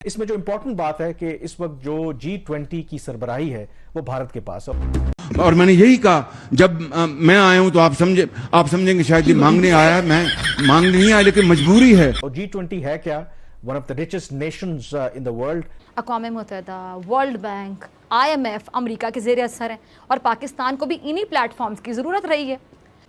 इसमें जो इंपॉर्टेंट बात है कि इस वक्त जो G20 की सरबराही है वो भारत के पास है। और मैंने यही कहा जब मैं आया हूं तो आप समझेंगे शायद ये मांगने आया है। मैं मांगने नहीं आया, लेकिन मजबूरी है। और G20 है क्या? One of the richest nations in the world. अक़वाम मुत्तहिदा, वर्ल्ड बैंक, IMF अमेरिका के ज़ेर असर है और पाकिस्तान को भी इन्हीं प्लेटफॉर्म्स की ज़रूरत रही है।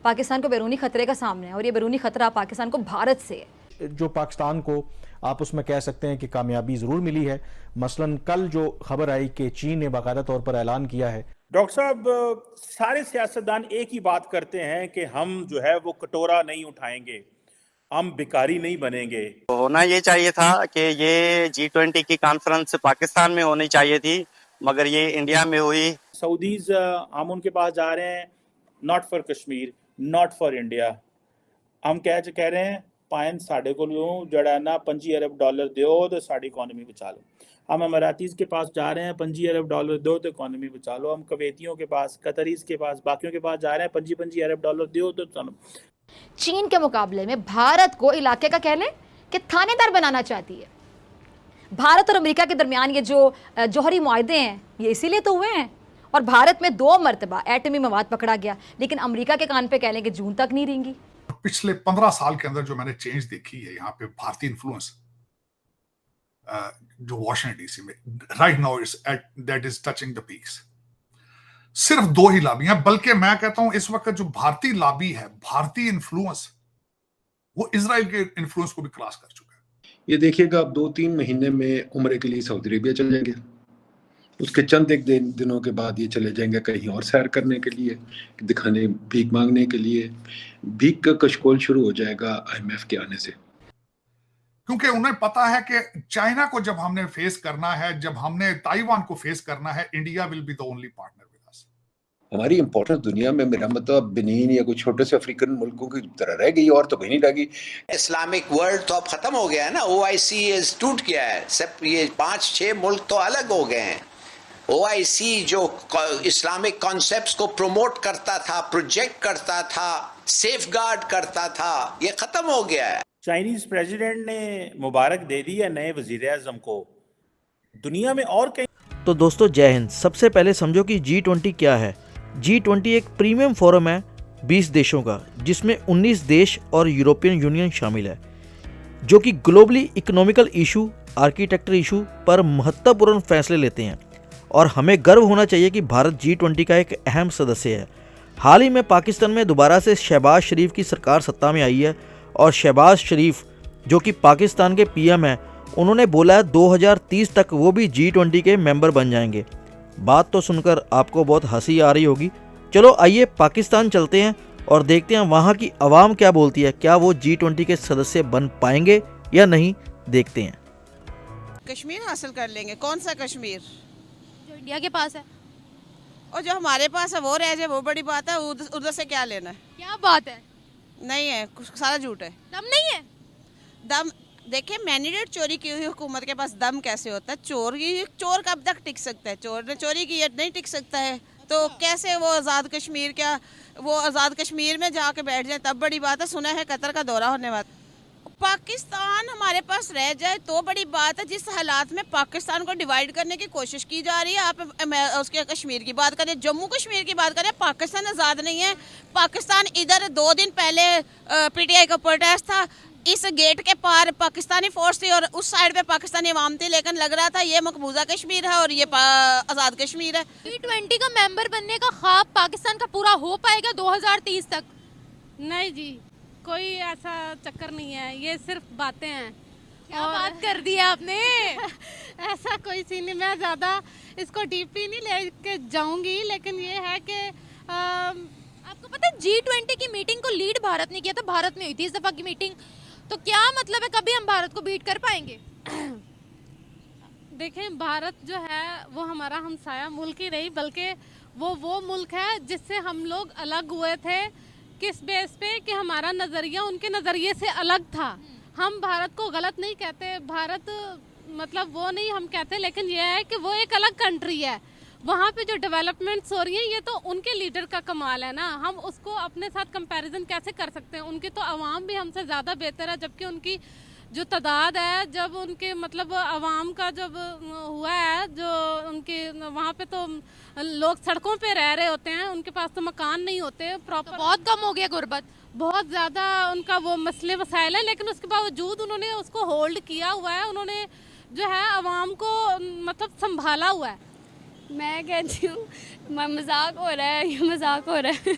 पाकिस्तान को बैरूनी खतरे का सामना है और ये बैरूनी खतरा पाकिस्तान को भारत से है। जो पाकिस्तान को आप उसमें कह सकते हैं कि कामयाबी जरूर मिली है। मसलन कल जो खबर आई कि चीन ने बाकायदा तौर पर ऐलान किया है। डॉक्टर साहब, सारे सियासतदान एक ही बात करते हैं कि हम जो है वो कटोरा नहीं उठाएंगे, हम भिखारी नहीं बनेंगे। होना ये चाहिए था कि ये G20 की कॉन्फ्रेंस पाकिस्तान में होनी चाहिए थी, मगर ये इंडिया में हुई। सऊदीज हम उनके पास जा रहे हैं, not for Kashmir, not for India. हम कह रहे हैं पाइन साढ़े को जड़ा ना 25 अरब डॉलर दो तो साड़ी इकोनॉमी बचा लो। हम अमारातीज़ के पास जा रहे हैं, 25 अरब डॉलर दो तो इकोनॉमी बचा लो। हम कवेतियों के पास, कतरीज के पास, बाकियों के पास जा रहे हैं, 25 अरब डॉलर दो तो। चीन के मुकाबले में भारत को इलाके का कह लें कि थानेदार बनाना चाहती है। भारत और अमेरिका के दरमियान ये जो जौहरी मुआहदे हैं ये इसीलिए तो हुए हैं। और भारत में 2 मरतबा एटमी मवाद पकड़ा गया, लेकिन अमेरिका के कान पे कह लें कि जून तक नहीं रहेंगी। पिछले 15 साल के अंदर जो मैंने चेंज देखी है यहाँ पे भारतीय इन्फ्लुएंस जो वॉशिंगटन डीसी में right now that is touching the peaks. सिर्फ 2 ही लॉबी हैं, बल्कि मैं कहता हूं इस वक्त जो भारतीय लॉबी है, भारतीय इन्फ्लुएंस, वो इजराइल के इन्फ्लुएंस को भी क्रॉस कर चुका है। ये देखिएगा, अब 2-3 महीने में उम्रे के लिए सऊदी अरेबिया चले जाएंगे, उसके चंद एक दिनों के बाद ये चले जाएंगे कहीं और सैर करने के लिए, दिखाने, भीख मांगने के लिए। भीख का कशकोल शुरू हो जाएगा IMF के आने से, क्योंकि उन्हें पता है कि चाइना को जब हमने फेस करना है, जब हमने ताइवान को फेस करना है, India will be the only partner with us. हमारी इंपॉर्टेंस दुनिया में, मेरा मतलब बेनिन या कुछ छोटे से अफ्रीकन मुल्कों की तरह रह गई और तो कहीं नहीं रह गई। इस्लामिक वर्ल्ड तो अब खत्म हो गया है ना, OIC टूट गया है, सब ये 5-6 मुल्क तो अलग हो गए हैं। OIC जो इस्लामिक कॉन्सेप्ट्स को प्रमोट करता था, प्रोजेक्ट करता था, सेफगार्ड करता था, ये खत्म हो गया है। चाइनीज प्रेसिडेंट ने मुबारक दे दी है नए वजीर आजम को। दुनिया में और कहीं। तो दोस्तों जय हिंद। सबसे पहले समझो कि G20 क्या है। G20 एक प्रीमियम फोरम है 20 देशों का, जिसमें 19 देश और यूरोपियन यूनियन शामिल है, जो कि globally economical issue, architecture issue पर महत्वपूर्ण फैसले लेते हैं। और हमें गर्व होना चाहिए कि भारत G20 का एक अहम सदस्य है। हाल ही में पाकिस्तान में दोबारा से शहबाज शरीफ की सरकार सत्ता में आई है और शहबाज शरीफ जो कि पाकिस्तान के PM हैं, उन्होंने बोला है 2030 तक वो भी G20 के मेंबर बन जाएंगे। बात तो सुनकर आपको बहुत हंसी आ रही होगी। चलो आइए पाकिस्तान चलते हैं और देखते हैं वहाँ की आवाम क्या बोलती है। क्या वो G20 के सदस्य बन पाएंगे या नहीं, देखते हैं। कश्मीर हासिल कर लेंगे। कौन सा कश्मीर? जो इंडिया के पास है और जो हमारे पास है वो रह जाए, वो बड़ी बात है। उधर से क्या लेना है? क्या बात है? नहीं है, सारा झूठ है। दम नहीं है? दम देखिए, मैंडेट चोरी की हुई हुकूमत के पास दम कैसे होता है? चोर कब तक टिक सकता है? चोर ने चोरी की है, नहीं टिक सकता है तो कैसे वो आज़ाद कश्मीर, क्या वो आज़ाद कश्मीर में जाके बैठ जाए तब बड़ी बात है। सुना है कतर का दौरा होने वाला। पाकिस्तान हमारे पास रह जाए तो बड़ी बात है। जिस हालात में पाकिस्तान को डिवाइड करने की कोशिश की जा रही है, आप उसके कश्मीर की बात करें, जम्मू कश्मीर की बात करें, पाकिस्तान आज़ाद नहीं है। पाकिस्तान इधर 2 दिन पहले PTI का प्रोटेस्ट था, इस गेट के पार पाकिस्तानी फोर्स थी और उस साइड पे पाकिस्तानी अवाम थी, लेकिन लग रहा था ये मकबूजा कश्मीर है और ये आज़ाद कश्मीर है। G20 का मेंबर बनने का ख्वाब पाकिस्तान का पूरा हो पाएगा 2030 तक? नहीं जी, कोई ऐसा चक्कर नहीं है, ये सिर्फ बातें हैं। क्या बात कर दी है आपने? ऐसा कोई सीन नहीं, मैं ज़्यादा इसको डीपली नहीं लेके जाऊंगी, लेकिन ये है कि आपको पता है G20 की मीटिंग को लीड भारत ने किया था, भारत में हुई थी इस दफ़ा की मीटिंग। तो क्या मतलब है, कभी हम भारत को बीट कर पाएंगे? देखें, भारत जो है वो हमारा हमसाया मुल्क ही नहीं, बल्कि वो मुल्क है जिससे हम लोग अलग हुए थे। किस बेस पे? कि हमारा नज़रिया उनके नज़रिए से अलग था। हम भारत को गलत नहीं कहते, भारत मतलब वो नहीं हम कहते, लेकिन यह है कि वो एक अलग कंट्री है। वहाँ पे जो डेवलपमेंट्स हो रही हैं ये तो उनके लीडर का कमाल है ना, हम उसको अपने साथ कंपैरिजन कैसे कर सकते हैं? उनकी तो आवाम भी हमसे ज़्यादा बेहतर है, जबकि उनकी जो तादाद है, जब उनके मतलब आवाम का जब हुआ है, जो उनके वहाँ पे तो लोग सड़कों पे रह रहे होते हैं, उनके पास तो मकान नहीं होते प्रॉपर, बहुत कम हो गया गुर्बत, बहुत ज़्यादा उनका वो मसले वसाइल है, लेकिन उसके बावजूद उन्होंने उसको होल्ड किया हुआ है, उन्होंने जो है आवाम को मतलब संभाला हुआ है। मैं कहती हूँ मजाक हो रहा है, ये मजाक हो रहा है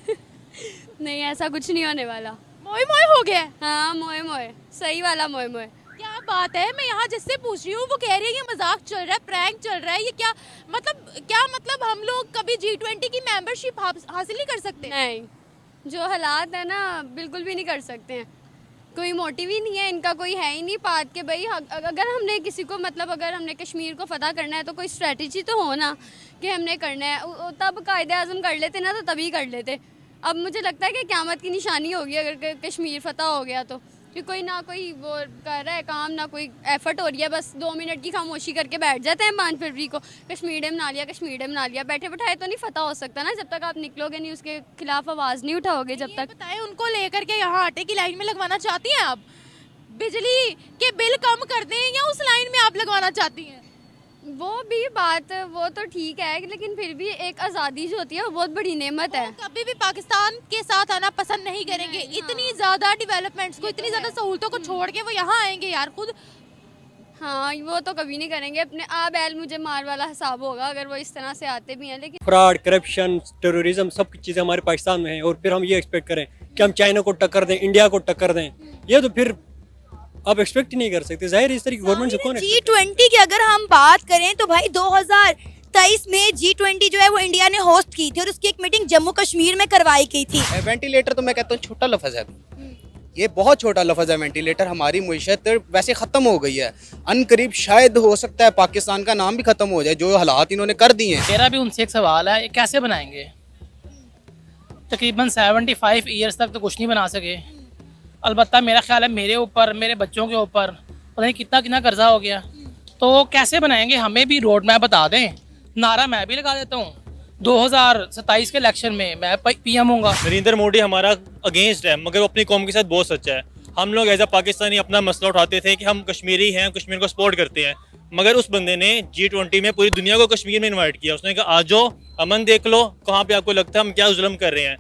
नहीं, ऐसा कुछ नहीं होने वाला। मोए मोए हो गया। हाँ मोए मोए, सही वाला मोए मोए। क्या बात है, मैं यहाँ जिससे पूछ रही हूँ वो कह रही है ये मजाक चल रहा है, प्रैंक चल रहा है, ये क्या मतलब हम लोग कभी G20 की मेंबरशिप हासिल नहीं कर सकते? नहीं, जो हालात है ना बिल्कुल भी नहीं कर सकते हैं। कोई मोटिव ही नहीं है इनका, कोई है ही नहीं बात के भाई अगर हमने किसी को मतलब अगर हमने कश्मीर को फतह करना है तो कोई स्ट्रेटजी तो हो ना कि हमने करना है, तब कायदे आज़म कर लेते ना, तो तभी कर लेते। अब मुझे लगता है कि क़यामत की निशानी होगी अगर कश्मीर फतह हो गया तो, कि कोई ना कोई वो कर रहा है काम, ना कोई एफर्ट हो रही है, बस 2 मिनट की खामोशी करके बैठ जाते हैं 5 फरवरी को, कश्मीर डे मना लिया, कश्मीर डे मना लिया। बैठे बैठाए तो नहीं फतह हो सकता ना, जब तक आप निकलोगे नहीं, उसके खिलाफ आवाज़ नहीं उठाओगे जब तक। बताएं, उनको लेकर के यहाँ आटे की लाइन में लगवाना चाहती हैं आप? बिजली के बिल कम कर दें या उस लाइन में आप लगवाना चाहती हैं? वो भी बात वो तो ठीक है, लेकिन फिर भी एक आज़ादी जो होती है वो बहुत बड़ी नेमत है। कभी भी पाकिस्तान के साथ आना पसंद नहीं करेंगे। इतनी ज़्यादा डेवलपमेंट्स को, इतनी ज़्यादा सहूलतों को छोड़ के वो यहाँ आएंगे यार खुद। हाँ, वो तो कभी नहीं करेंगे। अपने आ बैल मुझे मार वाला हिसाब होगा अगर वो इस तरह से आते भी हैं। लेकिन फ्रॉड, करप्शन, टेररिज्म, सब कुछ चीज़ें हमारे पाकिस्तान में हैं, और फिर हम ये एक्सपेक्ट करें कि हम चाइना को टक्कर दें, इंडिया को टक्कर दें, ये तो फिर आप एक्सपेक्ट ही नहीं कर सकते। जाहिर इस तरह की गवर्नमेंट से कौन G20 की अगर हम बात करें तो भाई 2023 में G20 जो है वो इंडिया ने होस्ट की थी, और उसकी एक मीटिंग जम्मू कश्मीर में करवाई गई थी। वेंटिलेटर तो मैं कहता हूँ छोटा लफ्ज़ है, ये बहुत छोटा लफ्ज़ है वेंटिलेटर। हमारी मुईशत वैसे ख़त्म हो गई है, अनकरीब शायद हो सकता है पाकिस्तान का नाम भी ख़त्म हो जाए, जो हालात इन्होंने कर दिए हैं। मेरा भी उनसे एक सवाल है, ये कैसे बनाएंगे? तकरीबन 75 ईयर्स तक तो कुछ नहीं बना सके। अलबत्ता मेरा ख्याल है मेरे ऊपर, मेरे बच्चों के ऊपर पता नहीं कितना कितना कर्जा हो गया, तो कैसे बनाएंगे? हमें भी रोड मैप बता दें। नारा मैं भी लगा देता हूँ, 2027 के इलेक्शन में मैं PM होऊंगा। नरेंद्र मोदी हमारा अगेंस्ट है, मगर वो अपनी कौम के साथ बहुत सच्चा है। हम लोग एज अ पाकिस्तानी अपना मसला उठाते थे कि हम कश्मीरी हैं, कश्मीर को सपोर्ट करते हैं, मगर उस बंदे ने G20 में पूरी दुनिया को कश्मीर में इन्वाइट किया। उसने कहा आ जाओ, अमन देख लो, कहाँ पे आपको लगता है हम क्या जुल्म कर रहे हैं।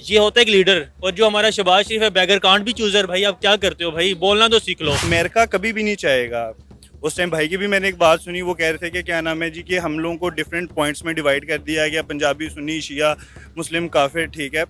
ये होता है एक लीडर। और जो हमारा शहबाज शरीफ है, बैगर कांट भी चूजर। भाई आप क्या करते हो भाई, बोलना तो सीख लो। अमेरिका कभी भी नहीं चाहेगा। उस टाइम भाई की भी मैंने एक बात सुनी, वो कह रहे थे कि क्या नाम है जी, कि हम लोगों को डिफरेंट पॉइंट्स में डिवाइड कर दिया गया, पंजाबी, सुन्नी, शिया, मुस्लिम, काफिर। ठीक है,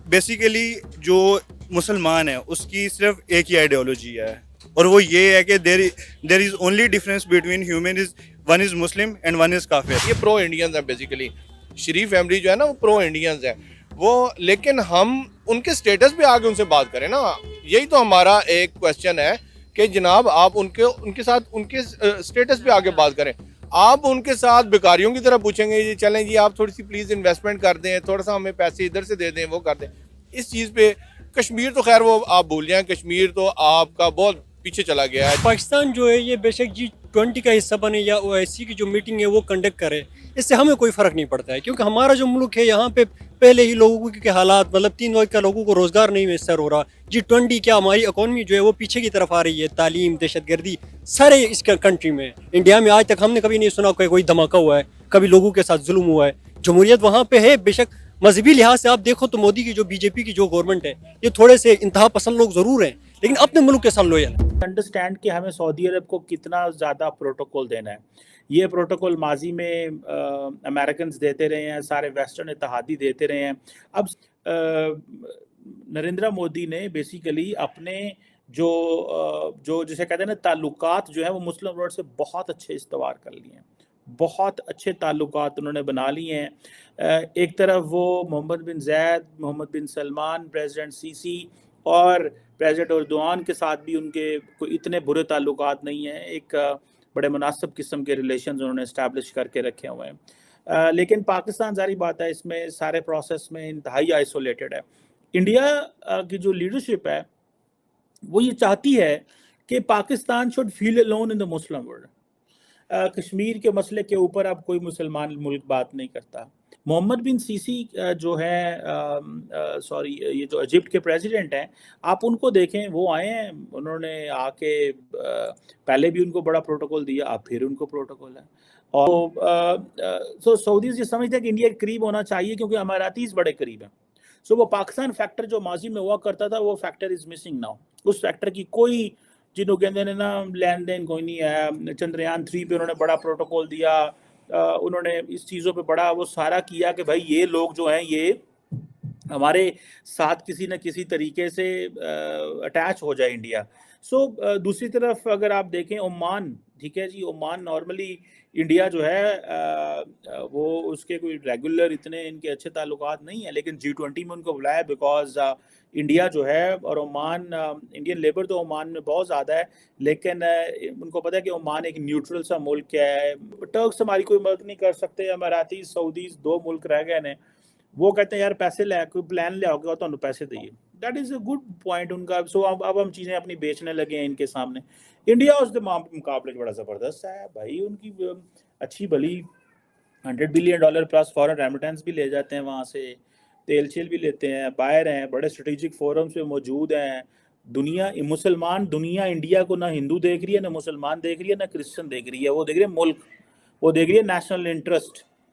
बेसिकली जो मुसलमान है उसकी सिर्फ एक ही आइडियोलॉजी है, और वो ये है कि there is only difference between human is one is Muslim and one is काफिर। ये प्रो इंडियंस है बेसिकली, शरीफ फैमिली जो है ना वो प्रो इंडियंस है वो, लेकिन हम उनके स्टेटस पे आके उनसे बात करें ना। यही तो हमारा एक क्वेश्चन है कि जनाब आप उनके साथ उनके स्टेटस पे आके बात करें। आप उनके साथ बेकारियों की तरह पूछेंगे जी चलें जी आप थोड़ी सी प्लीज़ इन्वेस्टमेंट कर दें, थोड़ा सा हमें पैसे इधर से दे दें, वो कर दें। इस चीज़ पे कश्मीर तो खैर वो आप भूल जाएं, कश्मीर तो आपका बहुत पीछे चला गया है। पाकिस्तान जो है ये बेशक G20 का हिस्सा बने या OIC की जो मीटिंग है वो कंडक्ट करे, इससे हमें कोई फ़र्क नहीं पड़ता है, क्योंकि हमारा जो मुल्क है यहाँ पे पहले ही लोगों के हालात, मतलब 3 वक्त का लोगों को रोज़गार नहीं मैसर हो रहा। G20 क्या हमारी इकॉनमी जो है वो पीछे की तरफ आ रही है, तालीम, दहशतगर्दी सारे इस कंट्री में। इंडिया में आज तक हमने कभी नहीं सुना कोई धमाका हुआ है, कभी लोगों के साथ जुल्म हुआ है। जमहूरियत वहाँ पे है। बेशक मजहबी लिहाज से आप देखो तो मोदी की जो BJP की जो गवर्नमेंट है ये थोड़े से इंतहा पसंद लोग ज़रूर हैं, लेकिन अपने मुल्क के साथ लोयल है। अंडरस्टैंड कि हमें सऊदी अरब को कितना ज़्यादा प्रोटोकॉल देना है। ये प्रोटोकॉल माजी में अमेरिकन देते रहे हैं, सारे वेस्टर्न इत्तेहादी देते रहे हैं। अब नरेंद्र मोदी ने बेसिकली अपने जो जिसे कहते हैं ना ताल्लुकात जो है वो मुस्लिम वर्ल्ड से बहुत अच्छे इस्तवार कर लिए हैं, बहुत अच्छे ताल्लुकात उन्होंने बना लिए हैं। एक तरफ वो मोहम्मद बिन ज़ैद, मोहम्मद बिन सलमान, प्रेसिडेंट सीसी और प्रेसिडेंट एर्दोआन के साथ भी उनके कोई इतने बुरे ताल्लुकात नहीं हैं। एक बड़े मुनासिब किस्म के रिलेशंस उन्होंने इस्टेब्लिश करके रखे हुए हैं। लेकिन पाकिस्तान जारी बात है इसमें सारे प्रोसेस में इंतहाई आइसोलेटेड है। इंडिया की जो लीडरशिप है वो ये चाहती है कि Pakistan should feel alone in the Muslim world. Kashmir के मसले के ऊपर अब कोई मुसलमान मुल्क बात नहीं करता, मोहम्मद बिन सीसी जो है सॉरी ये जो इजिप्ट के प्रेसिडेंट हैं, आप उनको देखें, वो आए हैं, उन्होंने आके पहले भी उनको बड़ा प्रोटोकॉल दिया, अब फिर उनको प्रोटोकॉल है। और सो सऊदीज ये समझते हैं कि इंडिया के करीब होना चाहिए क्योंकि अमारातीज बड़े करीब हैं। सो वो पाकिस्तान फैक्टर जो माजी में हुआ करता था, वो फैक्टर इज मिसिंग नाउ। उस फैक्टर की कोई, जिन्हों कहते हैं ना, लेन देन कोई नहीं है। चंद्रयान 3 पे उन्होंने बड़ा प्रोटोकॉल दिया, उन्होंने इस चीज़ों पे बड़ा वो सारा किया कि भाई ये लोग जो हैं ये हमारे साथ किसी न किसी तरीके से अटैच हो जाए इंडिया। सो दूसरी तरफ अगर आप देखें ओमान, ठीक है जी, ओमान नॉर्मली इंडिया जो है वो उसके कोई रेगुलर इतने इनके अच्छे ताल्लुकात नहीं है, लेकिन G20 में उनको बुलाया बिकॉज इंडिया जो है और ओमान, इंडियन लेबर तो ओमान में बहुत ज़्यादा है, लेकिन उनको पता है कि ओमान एक न्यूट्रल सा मुल्क है। टर्क्स हमारी कोई मदद नहीं कर सकते, अमाराती सऊदीज 2 मुल्क रह गए हैं, वो कहते हैं यार पैसे ले, कोई प्लान ले आओगे तो पैसे दिए। That is a good point उनका। सो अब हम चीज़ें अपनी बेचने लगे हैं इनके सामने। इंडिया उसके मुकाबले बड़ा ज़बरदस्त है भाई, उनकी अच्छी भली $100 बिलियन प्लस फॉरेन रेमिटेंस भी ले जाते हैं वहाँ से, तेल छेल भी लेते हैं, बाहर हैं, बड़े स्ट्रेटेजिक फोरम्स पे मौजूद हैं। दुनिया मुसलमान, दुनिया इंडिया को ना हिंदू देख रही है, ना मुसलमान देख रही है, ना क्रिश्चियन देख रही है, वो देख रही है मुल्क, वो देख रही है नेशनल इंटरेस्ट।